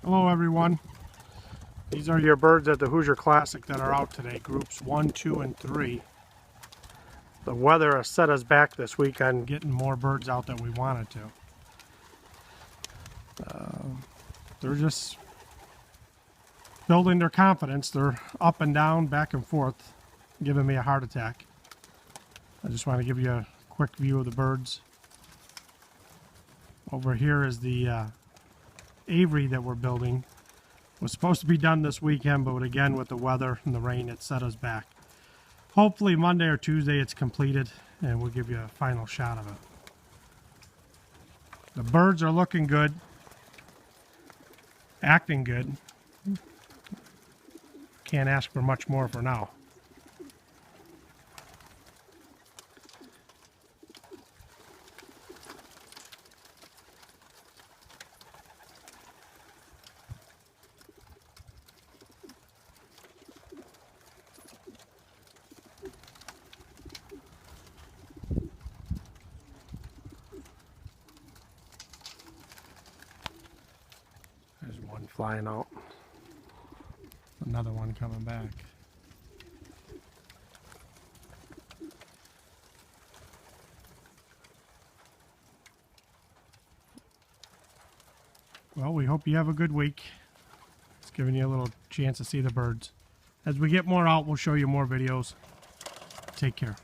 Hello everyone. These are your birds at the Hoosier Classic that are out today, groups 1, 2, and 3. The weather has set us back this week on getting more birds out than we wanted to. They're just building their confidence. They're up and down, back and forth, giving me a heart attack. I just want to give you a quick view of the birds. Over here is the Avery that we're building. Was supposed to be done this weekend, but again with the weather and the rain, it set us back. Hopefully Monday or Tuesday it's completed and we'll give you a final shot of it. The birds are looking good, acting good. Can't ask for much more for now. There's one flying out. Another one coming back. Well, we hope you have a good week. It's giving you a little chance to see the birds. As we get more out, we'll show you more videos. Take care.